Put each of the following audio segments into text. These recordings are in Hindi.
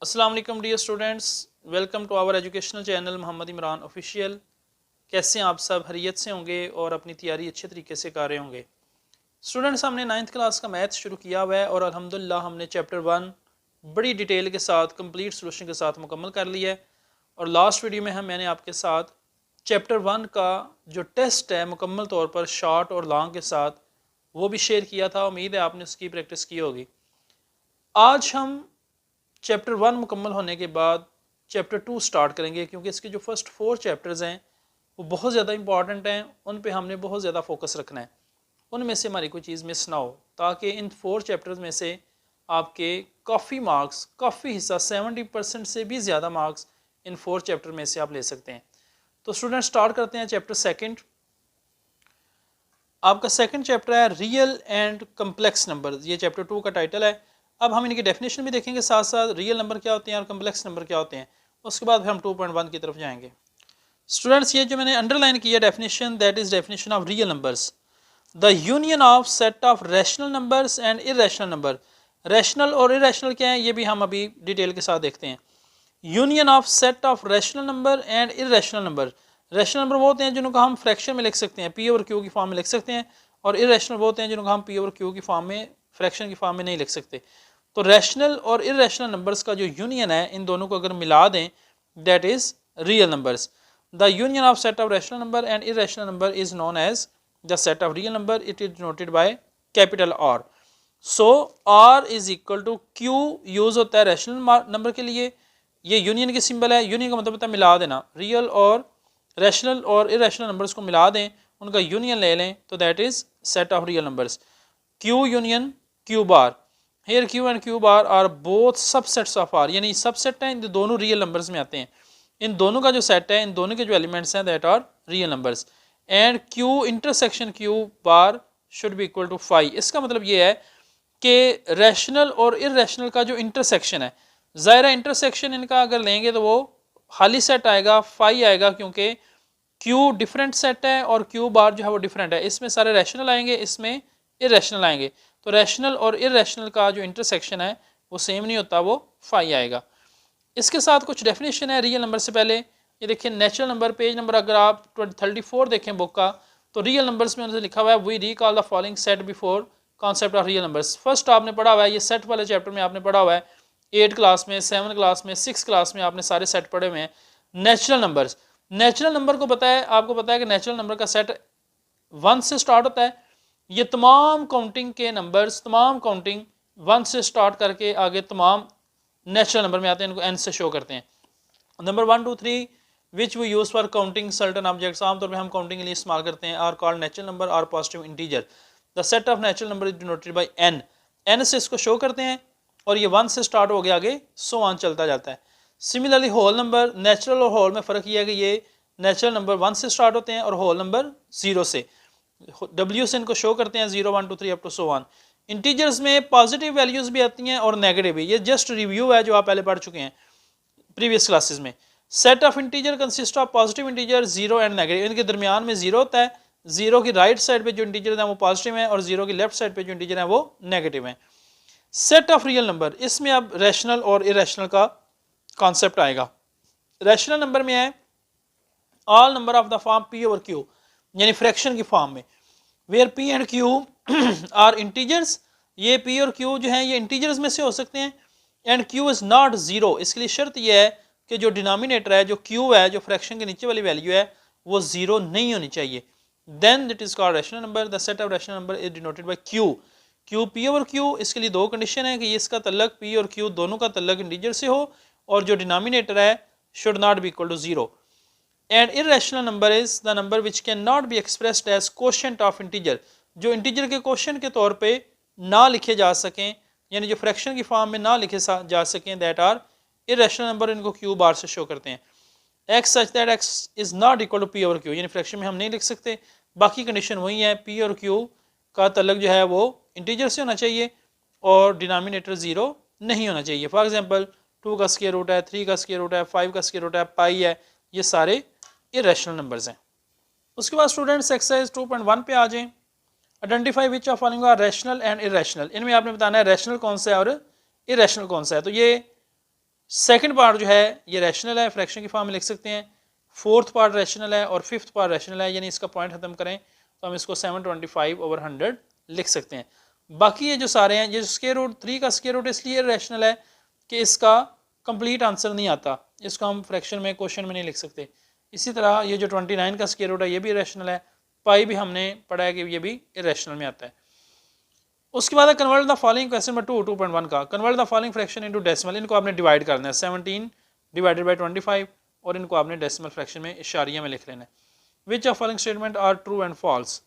अस्सलाम वालेकुम dear students, welcome to our educational channel Mohammad Imran official. कैसे हैं आप सब? खैरियत से होंगे और अपनी तैयारी अच्छे तरीके से कर रहे होंगे। स्टूडेंट्स, हमने 9th क्लास का मैथ शुरू किया हुआ है और अल्हम्दुलिल्लाह हमने चैप्टर 1 बड़ी डिटेल के साथ कंप्लीट सोल्यूशन के साथ मुकम्मल कर लिया है। और लास्ट वीडियो में मैंने आपके साथ चैप्टर 1 का जो टेस्ट है मुकम्मल तौर पर शॉर्ट और लॉन्ग के साथ वो भी शेयर किया था। उम्मीद है आपने उसकी प्रैक्टिस की होगी। आज हम चैप्टर 1 मुकम्मल होने के बाद चैप्टर 2 स्टार्ट करेंगे, क्योंकि इसके जो फर्स्ट 4 चैप्टर्स हैं वो बहुत ज़्यादा इंपॉर्टेंट हैं। उन पे हमने बहुत ज़्यादा फोकस रखना है, उनमें से हमारी कोई चीज़ मिस ना हो, ताकि इन 4 चैप्टर्स में से आपके काफ़ी मार्क्स, काफ़ी हिस्सा 70% से भी ज़्यादा मार्क्स इन 4 चैप्टर में से आप ले सकते हैं। तो स्टूडेंट स्टार्ट करते हैं चैप्टर 2। आपका सेकंड चैप्टर है रियल एंड कम्प्लेक्स नंबर। ये चैप्टर 2 का टाइटल है। अब हम इनकी डेफिनेशन भी देखेंगे, साथ साथ रियल नंबर क्या होते हैं और कम्प्लेक्स नंबर क्या होते हैं। उसके बाद फिर हम 2.1 की तरफ जाएंगे। स्टूडेंट्स, ये जो मैंने अंडरलाइन किया definition, that is definition of real numbers, the union of set of rational numbers and irrational number. Rational और इरेशनल क्या है ये भी हम अभी डिटेल के साथ देखते हैं। Union of set of rational number and irrational number. Rational number वो होते हैं जिनको हम फ्रैक्शन में लिख सकते हैं, पी ओवर क्यू की फॉर्म में लिख सकते हैं, और इरेशनल वो होते हैं जिनको हम पी ओवर क्यू की फॉर्म में, फ्रैक्शन की फॉर्म में नहीं लिख सकते। तो रैशनल और इरेशनल नंबर्स का जो यूनियन है, इन दोनों को अगर मिला दें, that is real numbers. The union of set of rational number and irrational number is known as the set of real number. It is denoted by capital R. So R is equal to Q use होता है रैशनल नंबर के लिए। ये यूनियन की सिंबल है। यूनियन का मतलब होता है मिला देना। रियल और रैशनल और इरेशनल नंबर्स को मिला दें, उनका यूनियन ले लें, तो that is set of real numbers. Q union Q bar. Here Q and Q bar are both subsets of R, यानी सबसेट हैं, इन दोनों रियल नंबर्स में आते हैं। इन दोनों का जो सेट है, इन दोनों के जो एलिमेंट्स हैं, that are real numbers. And Q intersection Q bar should be equal to 5। इसका मतलब ये है कि रैशनल और इरेशनल का जो इंटरसेक्शन है, ज़ाहिर है इंटरसेक्शन इनका अगर लेंगे तो वो खाली सेट आएगा, 5 आएगा, क्योंकि क्यू डिफरेंट सेट है और क्यू बार जो है वो डिफरेंट है। इसमें सारे रैशनल आएंगे, इसमें इरेशनल आएंगे, तो रैशनल और इरेशनल का जो इंटरसेक्शन है वो सेम नहीं होता, वो 5 आएगा। इसके साथ कुछ डेफिनेशन है रियल नंबर से पहले। ये देखिए नेचुरल नंबर, पेज नंबर अगर आप 34 देखें बुक का, तो रियल नंबर्स में उन्होंने लिखा हुआ है we recall the following set before concept of real numbers. First आपने पढ़ा हुआ है, ये सेट वाले चैप्टर में आपने पढ़ा हुआ है 8 क्लास में, 7 क्लास में, 6 क्लास में आपने सारे सेट पढ़े हुए हैं। नेचुरल नंबर्स, नेचुरल नंबर को पता है, आपको पता है कि नेचुरल नंबर का सेट 1 से स्टार्ट होता है। ये तमाम काउंटिंग के नंबर्स, तमाम काउंटिंग 1 से स्टार्ट करके आगे तमाम नेचुरल नंबर में आते हैं, इनको एन से शो करते हैं। Number 1 2 3 which we use for counting certain objects, आमतौर पर हम काउंटिंग के लिए इस्तेमाल करते हैं, आर कॉल्ड नेचुरल नंबर और positive integer. The set of natural number is denoted by N. N से इसको शो करते हैं, और ये 1 से स्टार्ट हो गया, आगे सो ऑन चलता जाता है। सिमिलरली होल नंबर, नेचुरल और होल में फ़र्क ये है कि ये नेचुरल नंबर 1 से स्टार्ट होते हैं और होल नंबर 0 से। डब्ल्यू से इनको शो करते हैं 0 1 2 3 up to so on. Integers में पॉजिटिव वैल्यूज़ भी आती हैं और नेगेटिव भी। ये जस्ट रिव्यू है जो आप पहले पढ़ चुके हैं प्रीवियस क्लासेस में। Set of integer consist of positive integer 0 and negative. इनके दरमियान में 0 होता है। 0 की राइट साइड पे जो इंटीजर है वो पॉजिटिव है, और 0 की लेफ्ट साइड पे जो इंटीजर है वो नेगेटिव है। सेट ऑफ रियल नंबर, इसमें अब रैशनल और इरेशनल का कॉन्सेप्ट आएगा। रैशनल नंबर में है all number of the form P over Q, यानी फ्रैक्शन की फॉर्म में, where P and Q are integers. ये पी और क्यू जो है ये इंटीजर्स में से हो सकते हैं। एंड क्यू इज नॉट 0, इसके लिए शर्त यह है कि जो डिनोमिनेटर है, जो क्यू है, जो फ्रैक्शन के नीचे वाली वैल्यू है, वो 0 नहीं होनी चाहिए। Then it is called rational number. The set of rational number is denoted by Q. Q P over Q, इसके लिए 2 कंडीशन है कि इसका तल्लक पी और क्यू दोनों का तल्लक इंटीजर से हो, और जो डिनोमिनेटर है should not be equal to 0। And irrational number is the number which can not be expressed as quotient of integer, जो इंटीजर के क्वेश्चन के तौर पे ना लिखे जा सकें, यानी जो फ्रैक्शन की फॉर्म में ना लिखे जा सकें, दैट आर इरेशनल नंबर। इनको क्यू बार से शो करते हैं। X such that X is not equal to P over Q, यानी फ्रैक्शन में हम नहीं लिख सकते। बाकी कंडीशन वही है, पी और क्यू का तल्लक जो है वो इंटीजर से होना चाहिए, और डिनोमिनेटर 0 नहीं होना चाहिए। फॉर एग्जाम्पल 2 का स्क्वायर रूट है, 3 का स्क्वायर रूट है, 5 का स्क्वायर रूट है, पाई है, ये सारे इरेशनल नंबर्स हैं। उसके बाद स्टूडेंट्स एक्सरसाइज 2.1 पे आ जाएं। Identify which of following are rational and irrational. इनमें आपने बताना है रैशनल कौन सा है और इरेशनल कौन सा है। तो ये सेकंड पार्ट जो है ये रैशनल है, फ्रैक्शन की फॉर्म में लिख सकते हैं। फोर्थ पार्ट रैशनल है और फिफ्थ पार्ट रैशनल है, यानी इसका पॉइंट खत्म करें तो हम इसको 725/100 लिख सकते हैं। बाकी ये जो सारे हैं, ये स्क्वायर रूट 3 का स्क्वायर रूट इसलिए रैशनल है कि इसका कंप्लीट आंसर नहीं आता, इसको हम फ्रैक्शन में क्वेश्चन में नहीं लिख सकते। इसी तरह ये जो 29 का स्क्वायर रूट है ये भी रैशनल है। पाई भी हमने पढ़ा है कि ये भी इरेशनल में आता है। उसके बाद convert the following, question number 2.1 का, convert the following fraction into decimal. इनको आपने डिवाइड करना है 17 डिवाइडेड बाय 25 और इनको आपने डेसिमल फ्रैक्शन में इशारिया में लिख लेना है। Which of following statement are true and false.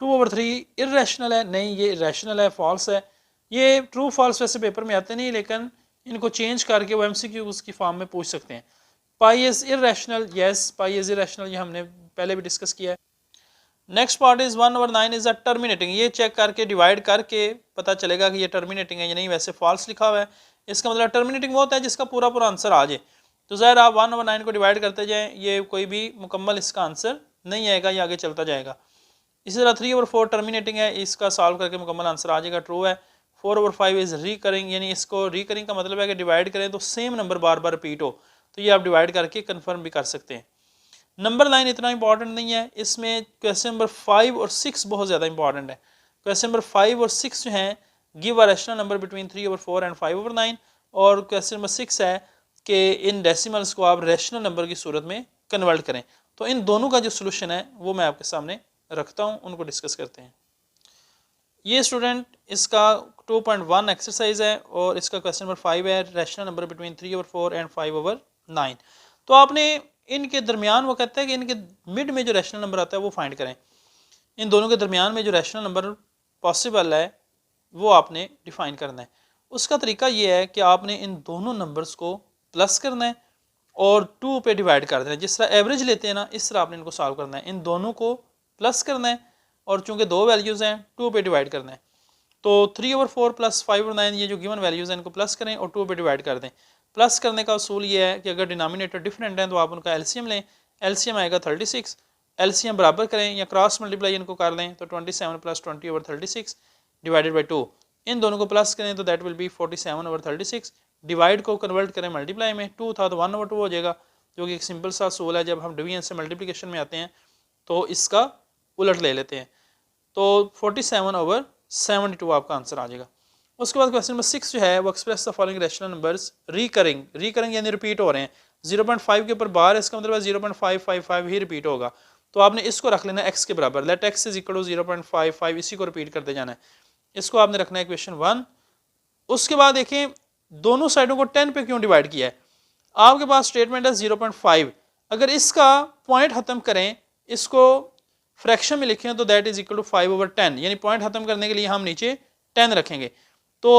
2/3 irrational है, नहीं ये इरेशनल है, फॉल्स है। ये ट्रू फॉल्स वैसे पेपर में आते नहीं, लेकिन इनको चेंज करके वो MCQ की फॉर्म में पूछ सकते हैं। Pi is irrational, yes pi is irrational, ये हमने पहले भी डिस्कस किया है। Next part is 1/9 is a terminating. ये चेक करके डिवाइड करके पता चलेगा कि ये टर्मिनेटिंग है या नहीं, वैसे फॉल्स लिखा हुआ है। इसका मतलब टर्मिनेटिंग वो होता है जिसका पूरा पूरा आंसर आ जाए। तो ज़ाहिर आप 1/9 को डिवाइड करते जाएँ, ये कोई भी मुकम्मल इसका आंसर नहीं आएगा, ये आगे चलता जाएगा। इसी तरह 3/4 टर्मिनेटिंग है, इसका सॉल्व करके मुकम्मल आंसर आ जाएगा, ट्रू है। 4/5 इज रिकरिंग, यानी इसको रिकरिंग का मतलब है कि डिवाइड करें तो सेम नंबर बार बार रिपीट हो, तो ये आप डिवाइड करके कन्फर्म भी कर सकते हैं। नंबर 9 इतना इंपॉर्टेंट नहीं है, इसमें क्वेश्चन नंबर 5 और 6 बहुत ज़्यादा इंपॉर्टेंट है। क्वेश्चन नंबर 5 और 6 जो हैं, give a rational number between 3/4 and 5/9, और क्वेश्चन नंबर 6 है कि इन डेसिमल्स को आप रैशनल नंबर की सूरत में कन्वर्ट करें। तो इन दोनों का जो सोल्यूशन है वो मैं आपके सामने रखता हूँ, उनको डिस्कस करते हैं। ये स्टूडेंट इसका 2.1 एक्सरसाइज है और इसका क्वेश्चन नंबर 5 है, रैशनल नंबर बिटवीन 3/4 एंड 5/9। तो आपने इनके दरमियान, वो कहता है कि इनके मिड में जो रैशनल नंबर आता है वो फाइंड करें। इन दोनों के दरमियान में जो रैशनल नंबर पॉसिबल है वो आपने डिफाइन करना है। उसका तरीका ये है कि आपने इन दोनों नंबर्स को प्लस करना है और 2 पे डिवाइड कर देना है। जिस तरह एवरेज लेते हैं ना, इस तरह आपने इनको सॉल्व करना है। इन दोनों को प्लस करना है और चूंकि दो वैल्यूज़ हैं 2 पे डिवाइड करना है। तो 3/4 प्लस 5/9, ये जो गिवन वैल्यूज़ हैं इनको प्लस करें और 2 पे डिवाइड कर दें। प्लस करने का उसूल ये है कि अगर डिनोमिनेटर डिफरेंट हैं तो आप उनका एलसीएम लें। एलसीएम आएगा 36, एलसीएम बराबर करें या क्रॉस मल्टीप्लाई इनको कर लें तो 27 + 20/36 डिवाइडेड बाई 2। इन दोनों को प्लस करें तो दैट विल बी 47/36। डिवाइड को कन्वर्ट करें मल्टीप्लाई में, 2 था तो 1/2 हो जाएगा, जो कि एक सिंपल सा असूल है। जब हम डिवीजन से मल्टीप्लिकेशन में आते हैं तो इसका उलट ले लेते हैं, तो 47/72 आपका आंसर आ जाएगा। उसके बाद क्वेश्चन नंबर 6 जो है वो express the following rational numbers recurring. Recurring यानी रिपीट हो रहे हैं, 0.5 के ऊपर बार है, इसका मतलब है 0.555 ही रिपीट होगा। तो आपने इसको रख लेना x के बराबर, let x is equal to 0.55, इसी को रिपीट करते जाना है। इसको आपने रखना है इक्वेशन 1। उसके बाद देखें दोनों साइडों को 10 पे क्यों डिवाइड किया है। आपके पास स्टेटमेंट है 0.5, अगर इसका पॉइंट खत्म करें, इसको फ्रैक्शन में लिखें तो दैट इज इक्वल टू 5/10, यानी पॉइंट खत्म करने के लिए हम नीचे 10 रखेंगे। तो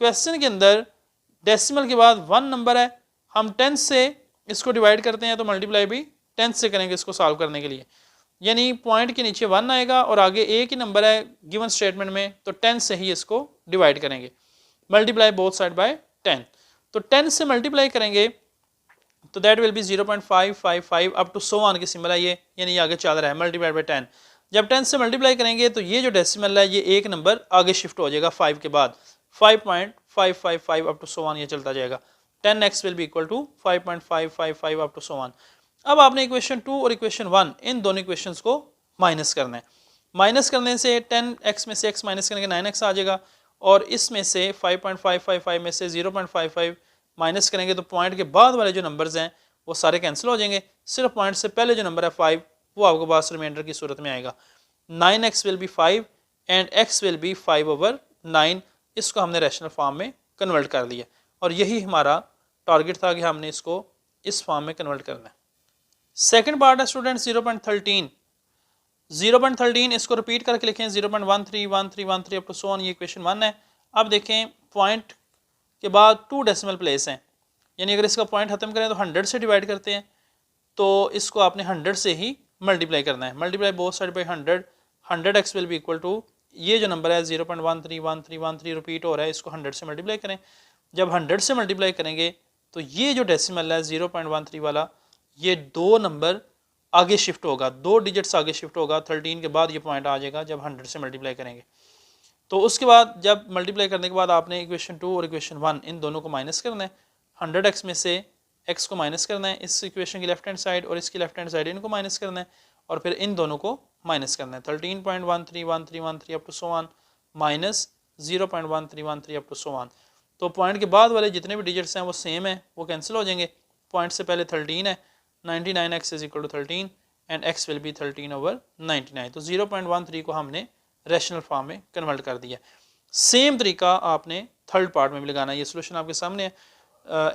क्वेश्चन के अंदर डेसिमल के बाद 1 नंबर है, हम 10 से इसको डिवाइड करते हैं तो मल्टीप्लाई भी 10 से करेंगे इसको सॉल्व करने के लिए, यानी पॉइंट के नीचे 1 आएगा और आगे एक ही नंबर है गिवन स्टेटमेंट में, तो 10 से ही इसको डिवाइड करेंगे। मल्टीप्लाई बोथ साइड बाय 10, तो 10 से मल्टीप्लाई करेंगे तो that will be 0.555 up to so on की सिंबल है ये, यानी ये आगे चल रहा है, मल्टीप्लाइड बाय 10। जब 10 से मल्टीप्लाई करेंगे तो ये जो डेसिमल है ये एक नंबर आगे शिफ्ट हो जाएगा 5 के बाद, 5.555 अप टू सो ऑन ये चलता जाएगा। 10x will be equal to 5.555 up to so on. अब आपने इक्वेशन 2 और इक्वेशन 1 इन दोनों इक्वेशंस को माइनस करना है। माइनस करने से 10x में से x माइनस करेंगे 9x आ जाएगा, और इसमें से 5.555 में से 0.55 माइनस करेंगे तो पॉइंट के बाद वाले जो नंबर्स हैं वो सारे कैंसिल हो जाएंगे, सिर्फ पॉइंट से पहले जो नंबर है 5 वो आपके पास रिमाइंडर की सूरत में आएगा। 9x will be 5 and x will B 5/9। इसको हमने रैशनल फॉर्म में कन्वर्ट कर दिया और यही हमारा टारगेट था कि हमने इसको इस फॉर्म में कन्वर्ट करना है। सेकेंड पार्ट है स्टूडेंट 0.13। 0.13 इसको रिपीट करके लिखें 0.131313 अप टू सो ऑन, ये इक्वेशन 1 है। अब देखें पॉइंट के बाद 2 डेसिमल प्लेस हैं, यानी अगर इसका पॉइंट खत्म करें तो 100 से डिवाइड करते हैं, तो इसको आपने 100 से ही मल्टीप्लाई करना है। Multiply both side by 100, 100x will be equal to ये जो नंबर है 0.131313 रिपीट हो रहा है, इसको 100 से मल्टीप्लाई करें। जब 100 से मल्टीप्लाई करेंगे तो ये जो डेसिमल है 0.13 वाला, ये 2 नंबर आगे शिफ्ट होगा, 2 डिजिट्स आगे शिफ्ट होगा, 13 के बाद ये पॉइंट आ जाएगा जब 100 से मल्टीप्लाई करेंगे। तो उसके बाद जब मल्टीप्लाई करने के बाद आपने इक्वेशन 2 और इक्वेशन 1 इन दोनों को माइनस करना है। 100x में से x को माइनस करना है, इस इक्वेशन की लेफ्ट हैंड साइड और इसकी लेफ्ट हैंड साइड इनको माइनस करना है और फिर इन दोनों को माइनस करना है। 13.131313 up to so on minus 0.1313 up to so on. तो पॉइंट के बाद वाले जितने भी डिजिट्स हैं वो सेम है, वो कैंसिल हो जाएंगे। पॉइंट से पहले 13 है, 99x is equal to 13 and x will be 13/99। तो 0.13 को हमने रैशनल फॉर्म में कन्वर्ट कर दिया। सेम तरीका आपने थर्ड पार्ट में भी लगाना है। ये सोल्यूशन आपके सामने है।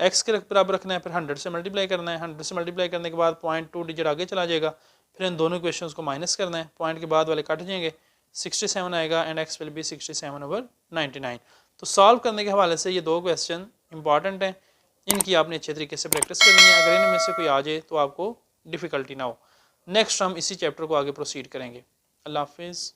x के बराबर रखना है, फिर 100 से मल्टीप्लाई करना है। 100 से मल्टीप्लाई करने के बाद 0.2 डिजिट आगे चला जाएगा, फिर इन दोनों इक्वेशंस को माइनस करना है। पॉइंट के बाद वाले कट जाएंगे, 67 आएगा एंड x विल बी 67/99। तो सॉल्व करने के हवाले से ये दो क्वेश्चन इंपॉर्टेंट हैं, इनकी आपने अच्छे तरीके से प्रैक्टिस करनी है। अगर इनमें से कोई आ जाए तो आपको डिफ़िकल्टी ना हो। नेक्स्ट हम इसी चैप्टर को आगे प्रोसीड करेंगे। अल्लाह हाफिज़।